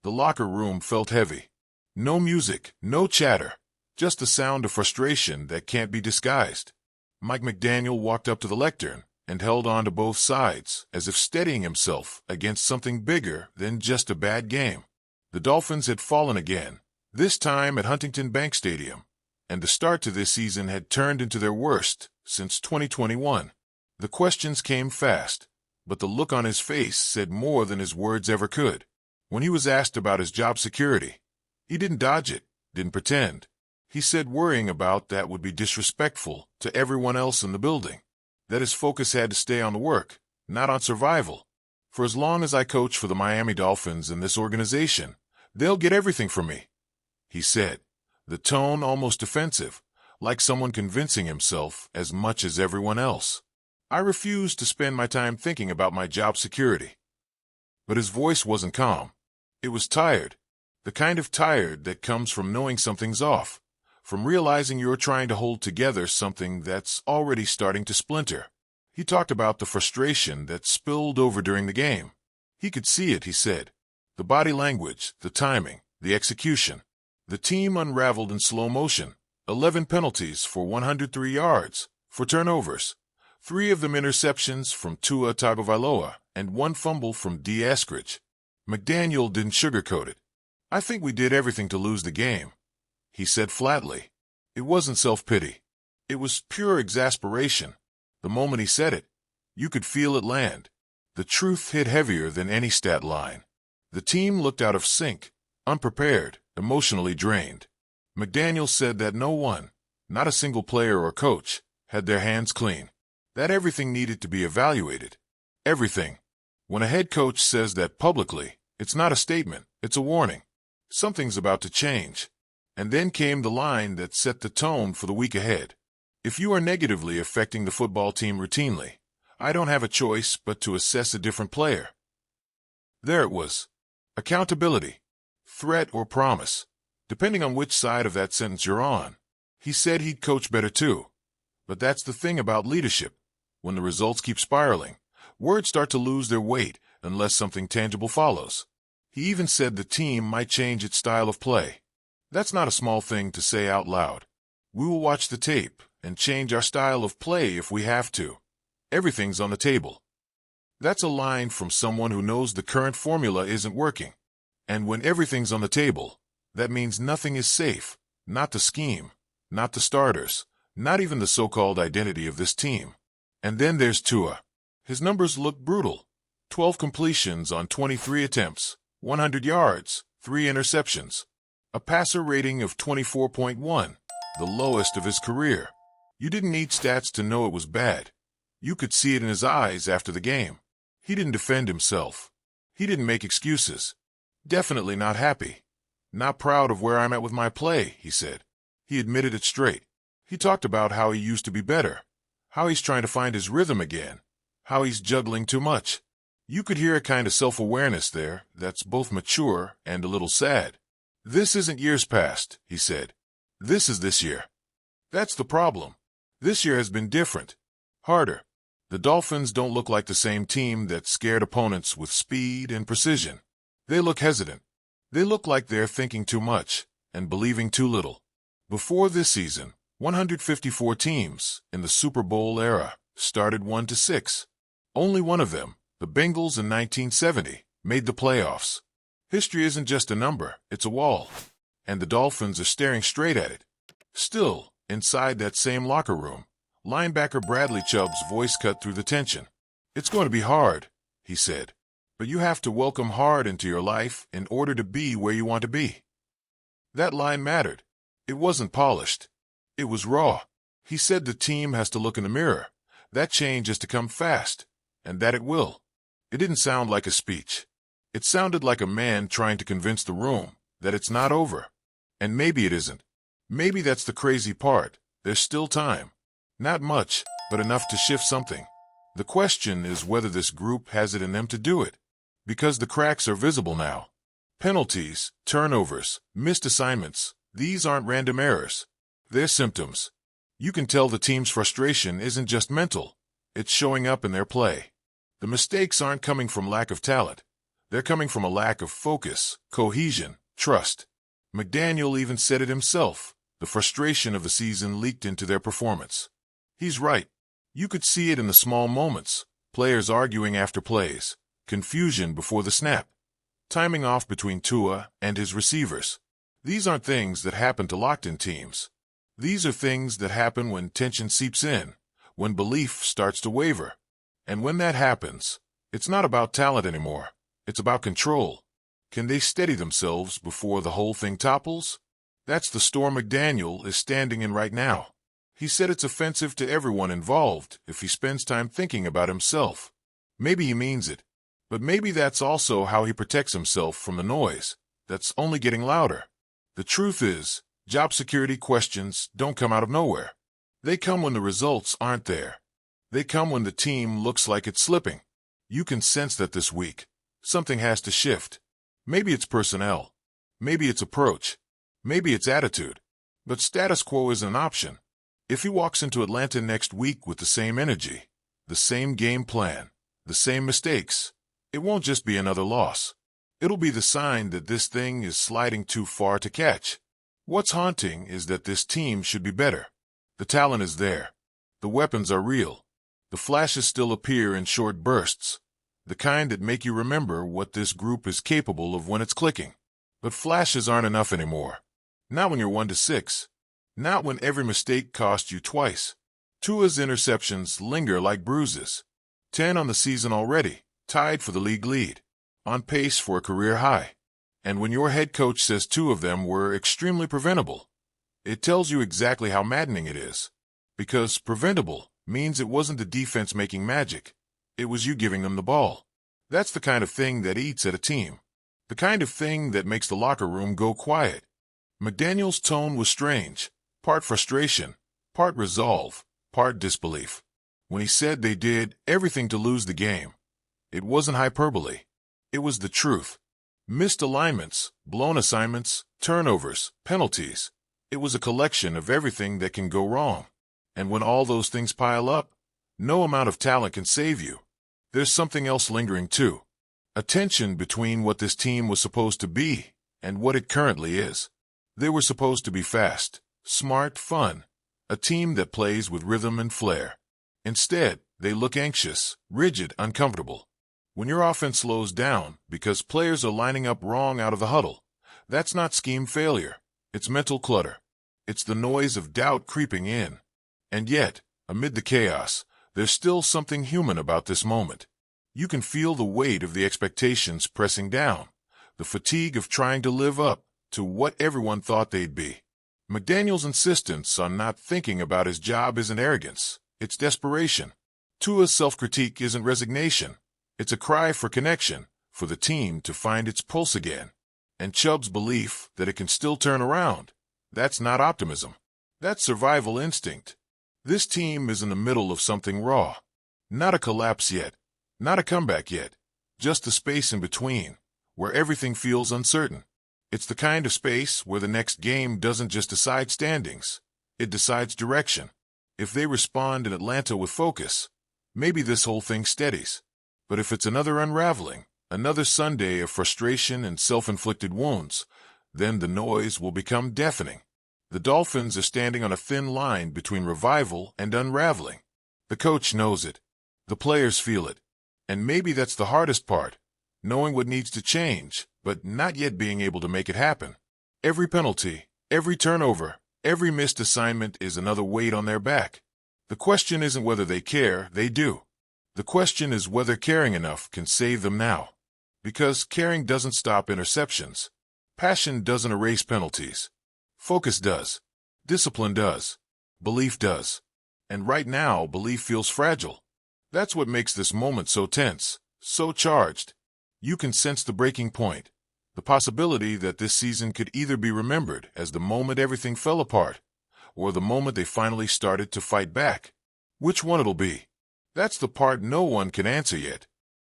The locker room felt heavy. No music, no chatter, just the sound of frustration that can't be disguised. Mike McDaniel walked up to the lectern and held on to both sides, as if steadying himself against something bigger than just a bad game. The Dolphins had fallen again, this time at Huntington Bank Stadium, and the start to this season had turned into their worst since 2021. The questions came fast, but the look on his face said more than his words ever could. When he was asked about his job security, he didn't dodge it, didn't pretend. He said worrying about that would be disrespectful to everyone else in the building, that his focus had to stay on the work, not on survival. For as long as I coach for the Miami Dolphins in this organization, they'll get everything from me, he said, the tone almost offensive, like someone convincing himself as much as everyone else. I refuse to spend my time thinking about my job security. But his voice wasn't calm. It was tired, the kind of tired that comes from knowing something's off, from realizing you're trying to hold together something that's already starting to splinter. He talked about the frustration that spilled over during the game. He could see it, he said. The body language, the timing, the execution. The team unraveled in slow motion. 11 penalties for 103 yards, for turnovers. 3 of them interceptions from Tua Tagovailoa, and 1 fumble from D. Eskridge. McDaniel didn't sugarcoat it. I think we did everything to lose the game, he said flatly. It wasn't self-pity. It was pure exasperation. The moment he said it, you could feel it land. The truth hit heavier than any stat line. The team looked out of sync, unprepared, emotionally drained. McDaniel said that no one, not a single player or coach, had their hands clean. That everything needed to be evaluated. Everything. When a head coach says that publicly, it's not a statement, it's a warning. Something's about to change. And then came the line that set the tone for the week ahead. If you are negatively affecting the football team routinely, I don't have a choice but to assess a different player. There it was. Accountability. Threat or promise, depending on which side of that sentence you're on. He said he'd coach better too. But that's the thing about leadership. When the results keep spiraling, words start to lose their weight unless something tangible follows. He even said the team might change its style of play. That's not a small thing to say out loud. We will watch the tape and change our style of play if we have to. Everything's on the table. That's a line from someone who knows the current formula isn't working. And when everything's on the table, that means nothing is safe. Not the scheme, not the starters, not even the so-called identity of this team. And then there's Tua. His numbers look brutal. 12 completions on 23 attempts, 100 yards, 3 interceptions. A passer rating of 24.1, the lowest of his career. You didn't need stats to know it was bad. You could see it in his eyes after the game. He didn't defend himself. He didn't make excuses. Definitely not happy. Not proud of where I'm at with my play, he said. He admitted it straight. He talked about how he used to be better, how he's trying to find his rhythm again, how he's juggling too much. You could hear a kind of self-awareness there that's both mature and a little sad. This isn't years past, he said. This is this year. That's the problem. This year has been different. Harder. The Dolphins don't look like the same team that scared opponents with speed and precision. They look hesitant. They look like they're thinking too much and believing too little. Before this season, 154 teams in the Super Bowl era started 1-6. Only one of them, the Bengals in 1970, made the playoffs. History isn't just a number, it's a wall. And the Dolphins are staring straight at it. Still, inside that same locker room, linebacker Bradley Chubb's voice cut through the tension. It's going to be hard, he said. But you have to welcome hard into your life in order to be where you want to be. That line mattered. It wasn't polished. It was raw. He said the team has to look in the mirror. That change is to come fast, and that it will. It didn't sound like a speech. It sounded like a man trying to convince the room that it's not over. And maybe it isn't. Maybe that's the crazy part. There's still time. Not much, but enough to shift something. The question is whether this group has it in them to do it. Because the cracks are visible now. Penalties, turnovers, missed assignments, these aren't random errors. They're symptoms. You can tell the team's frustration isn't just mental. It's showing up in their play. The mistakes aren't coming from lack of talent. They're coming from a lack of focus, cohesion, trust. McDaniel even said it himself. The frustration of the season leaked into their performance. He's right. You could see it in the small moments, players arguing after plays, confusion before the snap, timing off between Tua and his receivers. These aren't things that happen to locked-in teams. These are things that happen when tension seeps in, when belief starts to waver. And when that happens, it's not about talent anymore. It's about control. Can they steady themselves before the whole thing topples? That's the storm McDaniel is standing in right now. He said it's offensive to everyone involved if he spends time thinking about himself. Maybe he means it, but maybe that's also how he protects himself from the noise that's only getting louder. The truth is, job security questions don't come out of nowhere. They come when the results aren't there. They come when the team looks like it's slipping. You can sense that this week. Something has to shift. Maybe it's personnel. Maybe it's approach. Maybe it's attitude. But status quo is an option. If he walks into Atlanta next week with the same energy, the same game plan, the same mistakes, it won't just be another loss. It'll be the sign that this thing is sliding too far to catch. What's haunting is that this team should be better. The talent is there. The weapons are real. The flashes still appear in short bursts, the kind that make you remember what this group is capable of when it's clicking. But flashes aren't enough anymore. Not when you're 1-6. Not when every mistake cost you twice. Tua's interceptions linger like bruises. 10 on the season already, tied for the league lead, on pace for a career high. And when your head coach says 2 of them were extremely preventable, it tells you exactly how maddening it is. Because preventable means it wasn't the defense making magic. It was you giving them the ball. That's the kind of thing that eats at a team. The kind of thing that makes the locker room go quiet. McDaniel's tone was strange. Part frustration, part resolve, part disbelief. When he said they did everything to lose the game, it wasn't hyperbole. It was the truth. Missed alignments, blown assignments, turnovers, penalties. It was a collection of everything that can go wrong. And when all those things pile up, no amount of talent can save you. There's something else lingering too. A tension between what this team was supposed to be and what it currently is. They were supposed to be fast, smart, fun, a team that plays with rhythm and flair. Instead, they look anxious, rigid, uncomfortable. When your offense slows down because players are lining up wrong out of the huddle, that's not scheme failure. It's mental clutter. It's the noise of doubt creeping in. And yet, amid the chaos, there's still something human about this moment. You can feel the weight of the expectations pressing down, the fatigue of trying to live up to what everyone thought they'd be. McDaniel's insistence on not thinking about his job isn't arrogance, it's desperation. Tua's self-critique isn't resignation. It's a cry for connection, for the team to find its pulse again. And Chubb's belief that it can still turn around, that's not optimism. That's survival instinct. This team is in the middle of something raw. Not a collapse yet, not a comeback yet, just a space in between, where everything feels uncertain. It's the kind of space where the next game doesn't just decide standings, it decides direction. If they respond in Atlanta with focus, maybe this whole thing steadies. But if it's another unraveling, another Sunday of frustration and self-inflicted wounds, then the noise will become deafening. The Dolphins are standing on a thin line between revival and unraveling. The coach knows it. The players feel it. And maybe that's the hardest part, knowing what needs to change, but not yet being able to make it happen. Every penalty, every turnover, every missed assignment is another weight on their back. The question isn't whether they care, they do. The question is whether caring enough can save them now. Because caring doesn't stop interceptions. Passion doesn't erase penalties. Focus does. Discipline does. Belief does. And right now, belief feels fragile. That's what makes this moment so tense, so charged. You can sense the breaking point. The possibility that this season could either be remembered as the moment everything fell apart, or the moment they finally started to fight back. Which one it'll be? That's the part no one can answer yet.